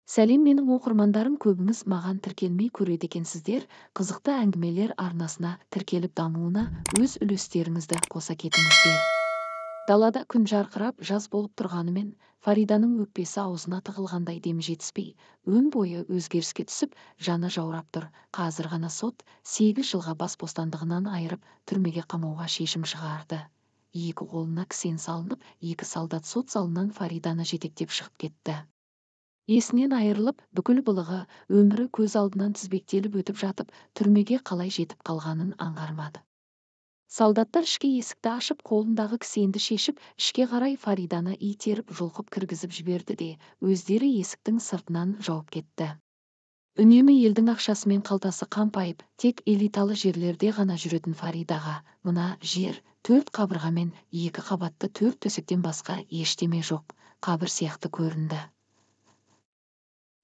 Сәлем, менің оқырмандарым, көбіңіз маған тіркелмей көреді екенсіздер. Қызықты әңгімелер арнасына тіркеліп дамуына өз үлестеріңізді қоса кетіңіздер. Далада күн жарқырап жаз болып тұрғанымен, Фариданың өкпесі аузына тығылғандай дем жетіспей, өн бойы өзгеріске түсіп, жаны жаурап тұр. Қазір ғана сот 8 жылға бас бостандығынан айырып, түрмеге қамауға шешім шығарды. Екі қолына кісен салынып, екі солдат сот залынан Фариданы жетектеп шығып кетті. Есінен айырылып, бүкіл былығы, өмірі көз алдынан тізбектеліп өтіп жатып, түрмеге қалай жетіп қалғанын аңғармады. Солдаттар ішке есікті ашып, қолындағы кісенді шешіп, ішке қарай Фариданы итеріп жұлқып кіргізіп жіберді де, өздері есіктің сыртынан жауып кетті. Үнемі елдің ақшасымен қалтасы қампайып, тек элиталы жерлерде ғана жүретін Фаридаға, мына жер, 4 қабырғамен 2 қабатты 4 төсектен басқа ештеме жоқ, қабір сияқты көрінді.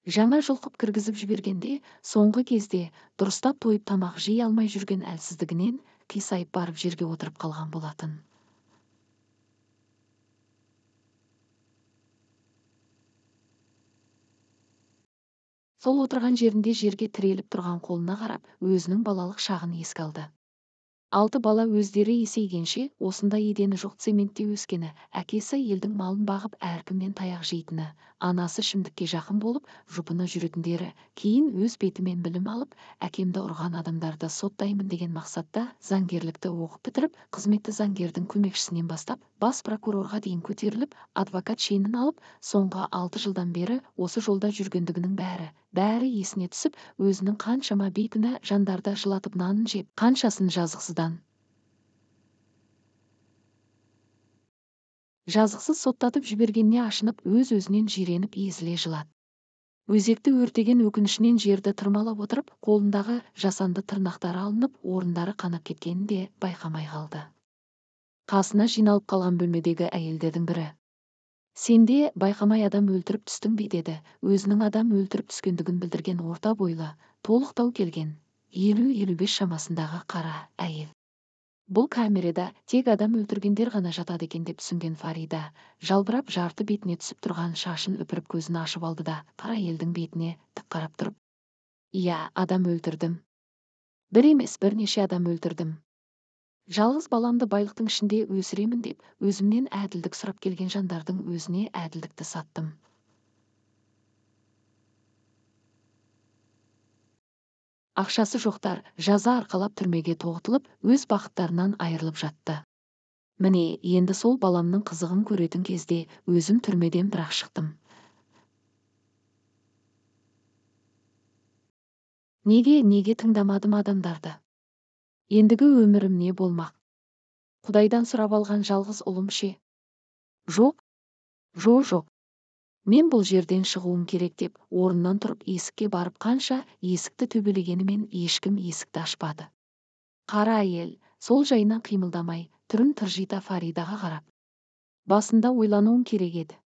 Жаңа жұлқып кіргізіп жібергенде, соңғы кезде дұрыстап тойып тамақ жей алмай жүрген әлсіздігінен қисайып барып жерге отырып қалған болатын. Сол отырған жерінде жерге тіреліп тұрған қолына қарап, өзінің балалық шағын еске алды. 6 бала өздері есейгенше, осында едені жоқ цементте өскені, әкесі елдің малын бағып әркімнен таяқ жейтіні, анасы ішімдікке жақын болып, жұпыны жүретіндері, кейін өз бетімен білім алып, әкемді ұрған адамдарды соттаймын деген мақсатта заңгерлікті оқып бітіріп, қызметті заңгердің көмекшісінен бастап, бас прокурорға дейін көтеріліп, адвокат шенін алып, соңғы 6 жылдан бері осы жолда жүргендігінің бәрі есіне түсіп, өзінің қаншама бейкүнә жандарды жылатып нанын жеп, қаншасын жазықсыз соттатып жібергеніне ашынып, өз-өзінен жиреніп езіле жылады. Өзекті өртеген өкінішінен жерді тырмалап отырып, қолындағы жасанды тырнақтары алынып, орындары қанап кеткенін де байқамай қалды. Қасына жиналып қалған бөлмедегі әйелдердің бірі: «Сенде байқамай адам өлтіріп түстің бе?» деді. Өзінің адам өлтіріп түскендігін білдірген орта бойлы, толықтау келген, 50-55 шамасындағы қара әйел. Бұл камерада тек адам өлтіргендер ғана жатады екен деп түсінген Фарида, жалбырап жарты бетіне түсіп тұрған шашын үпіріп көзін ашып алды да, қара әйелдің бетіне тік қарап тұрып: «Иә, адам өлтірдім. Бір емес, бірнеше адам өлтірдім. Жалғыз баламды байлықтың ішінде өсіремін деп, өзімнен әділдік сұрап келген жандардың өзіне әділдікті саттым. Ақшасы жоқтар жаза арқалап түрмеге тоғытылып, өз бақыттарынан айырылып жатты. Міне, енді сол баламның қызығын көретін кезде өзім түрмеден бірақ шықтым. Неге тыңдамадым адамдарды? Ендігі өмірім не болмақ? Құдайдан сұрап алған жалғыз ұлым ше? Жоқ. Мен бұл жерден шығуым керек деп, орнынан тұрып есікке барып, қанша есікті төбелегенімен ешкім есікті ашпады. Қара әйел сол жайынан қимылдамай, түрін тыржита Фаридаға қарап: «Басында ойлануым керек еді».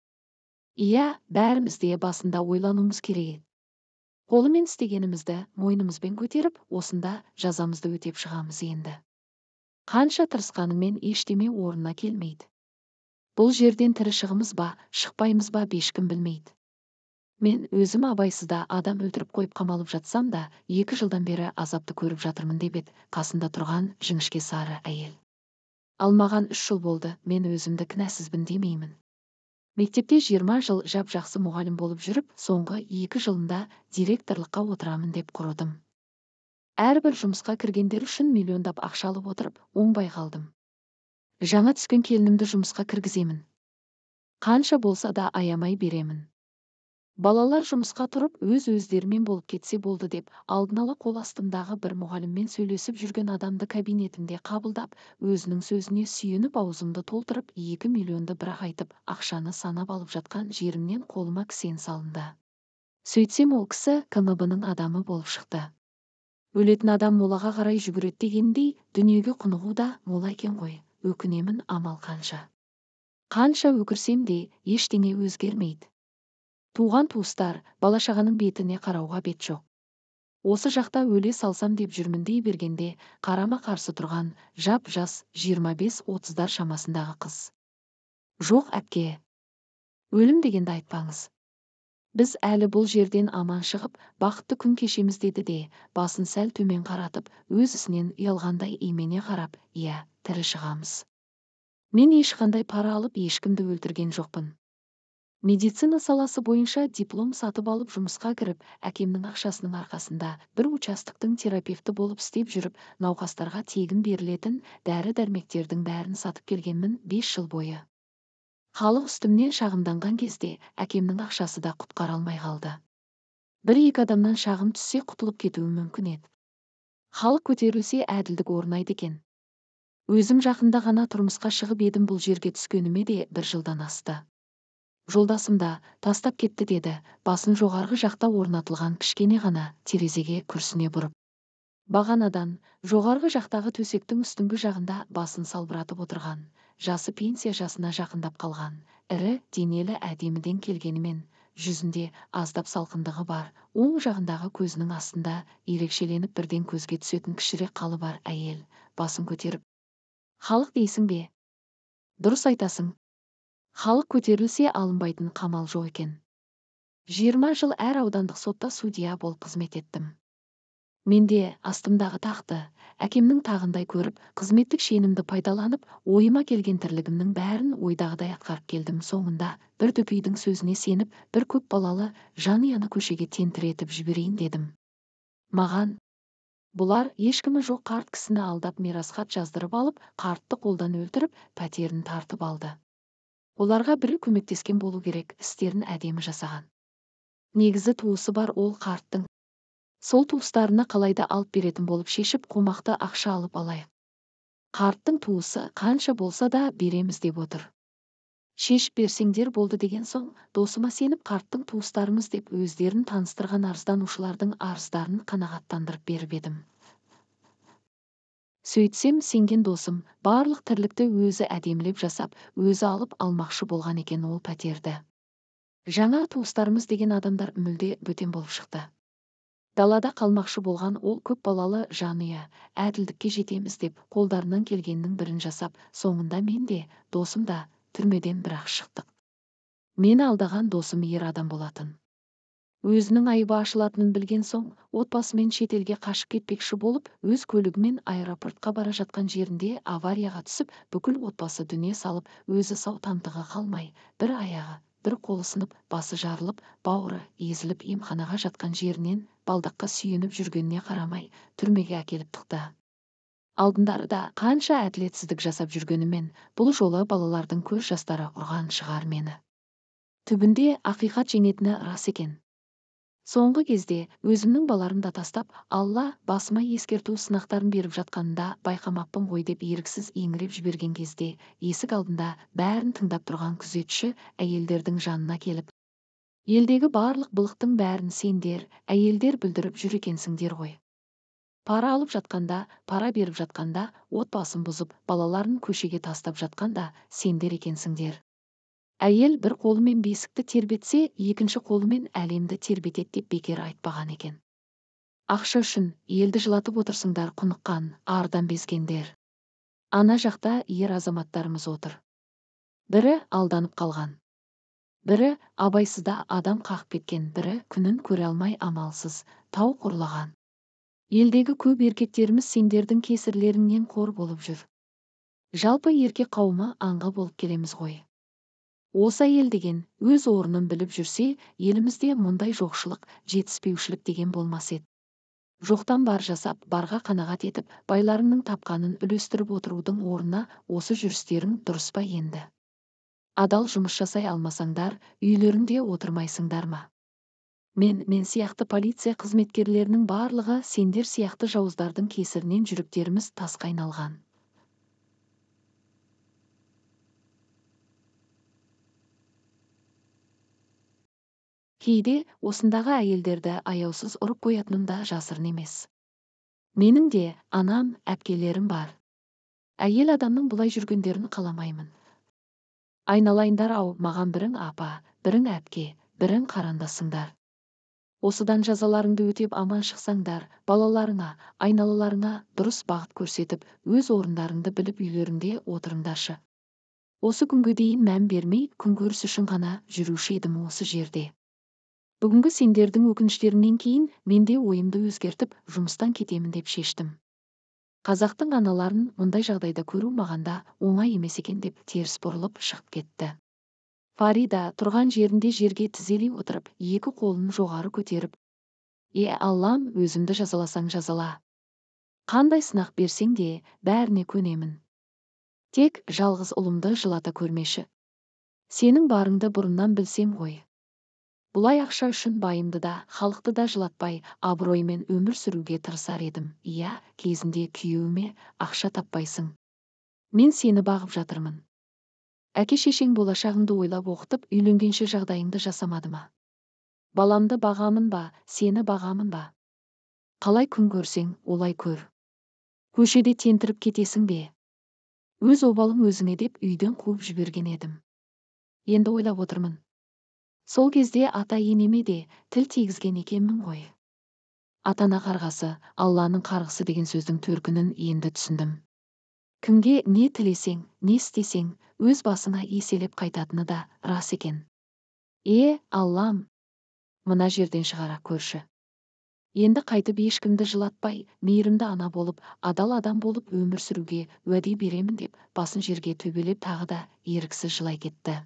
«Иә, бәріміз де басында ойлануымыз керек еді. Қолымен істегенімізді мойнымызбен көтеріп, осында жазамызды өтеп шығамыз енді. Қанша тырысқанымен ештеме орнына келмейді. Бұл жерден тірі шығымыз ба, шықпаймыз ба ешкім білмейді. Мен өзім абайсызда адам өлтіріп қойып қамалып жатсам да, 2 жылдан бері азапты көріп жатырмын» деп еді қасында тұрған жіңішке сары әйел. «Ал маған 3 жыл болды, мен өзімді кінәсізбін демеймін. Мектепте 20 жыл жап-жақсы мұғалім болып жүріп, соңғы 2 жылында директорлыққа отырамын деп құрыдым. Әрбір жұмысқа кіргендер үшін миллиондап ақша алып отырып, оңбай қалдым. Жаңа түскен келінімді жұмысқа кіргіземін. Қанша болса да аямай беремін. Балалар жұмысқа тұрып, өздерімен болып кетсе болды» деп, алдын ала қол астымдағы бір мұғаліммен сөйлесіп жүрген адамды кабинетінде қабылдап, өзінің сөзіне сүйеніп аузымды толтырып, 2 миллионды бірақ айтып, ақшаны санап алып жатқан жерімнен қолыма кісен салынды. Сөйтсем ол кісі КМБ-ның адамы болып шықты. Өлетін адам молаға қарай жүгіреді дегендей, дүниеге құнығу да мола екен ғой. Өкінемін, амал қанша. Қанша өкірсем де ештеңе өзгермейді. Туған туыстар, бала-шағаның бетіне қарауға бет жоқ. Осы жақта өле салсам деп жүрмін дей бергенде, қарама қарсы тұрған жап-жас 25-30-дар шамасындағы қыз: «Жоқ әпке, өлім дегенді айтпаңыз. Біз әлі бұл жерден аман шығып, бақытты күн кешеміз деді де, басын сәл төмен қаратып, өз ісінен ұялғандай имене қарап, иә, тірі шығамыз. Мен ешқандай пара алып ешкімді өлтірген жоқпын. Медицина саласы бойынша диплом сатып алып жұмысқа кіріп, әкемнің ақшасының арқасында бір участоктың терапевті болып істеп жүріп, науқастарға тегін берілетін дәрі-дәрмектердің бәрін сатып келгенмін 5 жыл бойы. Халық үстімнен шағымданған кезде әкемнің ақшасы да құтқара алмай қалды. Бір-екі адамнан шағым түссе құтылып кетуім мүмкін еді. Халық көтерілсе әділдік орнайды екен. Өзім жақында ғана тұрмысқа шығып едім, бұл жерге түскеніме де 1 жылдан асты. Жолдасым да тастап кетті деді, басын жоғарғы жақта орнатылған кішкене ғана терезеге күрсіне бұрып. Бағанадан жоғарғы жақтағы төсектің үстіңгі жағында басын салбыратып отырған, жасы пенсия жасына жақындап қалған, ірі денелі әдеміден келгенімен, жүзінде аздап салқындығы бар, оң жағындағы көзінің астында ерекшеленіп бірден көзге түсетін кішірек қалы бар әйел, басын көтеріп: «Халық дейсің бе?» «Дұрыс айтасың. Халық көтерілсе алынбайтын қамал жоқ екен. 20 жыл әр аудандық сотта судья болып қызмет еттім. Менде астымдағы тақты әкемнің тағындай көріп, қызметтік шенімді пайдаланып, ойыма келген тірлігімнің бәрін ойдағыдай атқарып келдім. Соңында бір дөкейдің сөзіне сеніп, бір көп балалы жанұяны көшеге тентіретіп жіберейін дедім. Маған бұлар ешкімі жоқ қарт кісіні алдап мирасхат жаздырып алып, қартты қолдан өлтіріп, пәтерін тартып алды. Оларға бірі көмектескен болу керек, істерін әдемі жасаған. Негізі туысы бар ол қарттың. Сол туыстарына қалайда алып беретін болып шешіп, қомақты ақша алып алайық. Қарттың туысы қанша болса да береміз деп отыр. Шешіп берсеңдер болды деген соң, досыма сеніп қарттың туыстарымыз деп өздерін таныстырған арызданушылардың арыздарын қанағаттандырып беріп едім. Сөйтсем сенген досым барлық тірлікті өзі әдемілеп жасап, өзі алып алмақшы болған екен ол пәтерді. Жаңа туыстарымыз деген адамдар мүлде бөтен болып шықты. Далада қалмақшы болған ол көп балалы жанұя, әділдікке жетеміз деп қолдарынан келгеннің бірін жасап, соңында мен де, досым да түрмеден бірақ шықтық. Мені алдаған досым ер адам болатын. Өзінің айыбы ашылатынын білген соң, отбасымен шетелге қашып кетпекші болып, өз көлігімен аэропортқа бара жатқан жерінде аварияға түсіп, бүкіл отбасы дүние салып, өзі сау тамтығы қалмай, бір аяғы, бір қолы сынып, басы жарылып, бауыры езіліп, емханаға жатқан жерінен балдаққа сүйеніп жүргеніне қарамай, түрмеге әкеліп тықты. Алдындары да қанша әділетсіздік жасап жүргенімен, бұл жолы балалардың көз жастары ұрған шығар мені. Түбінде ақиқат жеңетіні рас екен. Соңғы кезде өзімнің баларым да тастап, Алла басыма ескерту сынақтарын беріп жатқанында байқамаппын ғой деп еріксіз еңіреп жіберген кезде, есік алдында бәрін тыңдап тұрған күзетші әйелдердің жанына келіп: «Елдегі барлық былықтың бәрін сендер, әйелдер бүлдіріп жүр екенсіңдер ғой. Пара алып жатқанда, пара беріп жатқанда, отбасын бұзып, балаларын көшеге тастап жатқанда сендер екенсіңдер. Әйел бір қолымен бесікті тербетсе, екінші қолымен әлемді тербетеді деп бекер айтпаған екен. Ақша үшін елді жылатып отырсыңдар, құныққан, ардан безгендер. Ана жақта ер азаматтарымыз отыр. Бірі алданып қалған. Бірі абайсызда адам қағып кеткен, бірі күнін көре алмай амалсыз тау құрлаған. Елдегі көп еркектеріміз сендердің кесірлеріңнен қор болып жүр. Жалпы еркек қауымы аңға болып келеміз ғой. Осы әйел деген өз орнын біліп жүрсе, елімізде мұндай жоқшылық, жетіспеушілік деген болмас еді. Жоқтан бар жасап, барға қанағат етіп, байларыңның тапқанын үлестіріп отырудың орнына осы жүрістерің дұрыс па енді? Адал жұмыс жасай алмасаңдар, үйлеріңде отырмайсыңдар ма? Мен сияқты полиция қызметкерлерінің барлығы сендер сияқты жауыздардың кесірінен жүректеріміз тасқа айналған. Кейде осындағы әйелдерді аяусыз ұрып қоятыным да жасырын емес. Менің де анам, әпкелерім бар. Әйел адамның бұлай жүргендерін қаламаймын. Айналайындар-ау, маған бірің апа, бірің әпке, бірің қарындасыңдар. Осыдан жазаларыңды өтеп аман шықсаңдар, балаларыңа, айналаларыңа дұрыс бағыт көрсетіп, өз орындарыңды біліп үйлеріңде отырыңдаршы. Осы күнге дейін мән бермей, күнкөріс үшін ғана жүруші едім осы жерде. Бүгінгі сендердің өкініштеріңнен кейін мен де ойымды өзгертіп жұмыстан кетемін деп шештім. Қазақтың аналарын мұндай жағдайда көру мағанда оңай емес екен деп теріс бұрылып шығып кетті. Фарида тұрған жерінде жерге тізелей отырып, екі қолын жоғары көтеріп, Аллам, өзімді жазаласаң жазала. Қандай сынақ берсең де, бәріне көнемін. Тек жалғыз ұлымды жылата көрмеші. Сенің барыңды бұрыннан білсем ғой. Бұлай ақша үшін байымды да, халықты да жылатпай, абыроймен өмір сүруге тырысар едім. Иә, кезінде күйеуіме ақша таппайсың. Мен сені бағып жатырмын. Әке-шешең болашағыңды ойлап оқытып, үйленгенше жағдайыңды жасамады ма? Баламды бағамын ба, сені бағамын ба? Қалай күн көрсең, олай көр. Көшеде тентіріп кетесің бе? Өз обалың өзіңе деп үйден қуып жіберген едім. Енді ойлап отырмын. Сол кезде ата-енеме де тіл тигізген екенмін ғой. Ата-ана қарғасы, Алланың қарғысы деген сөздің төркінін енді түсіндім. Кімге не тілесең, не істесең, өз басыңа еселеп қайтатыны да рас екен. Аллам, мына жерден шығара көрші. Енді қайтып ешкімді жылатпай, мейірімді ана болып, адал адам болып өмір сүруге уәде беремін деп, басын жерге төбелеп тағы да еріксіз жылай кетті.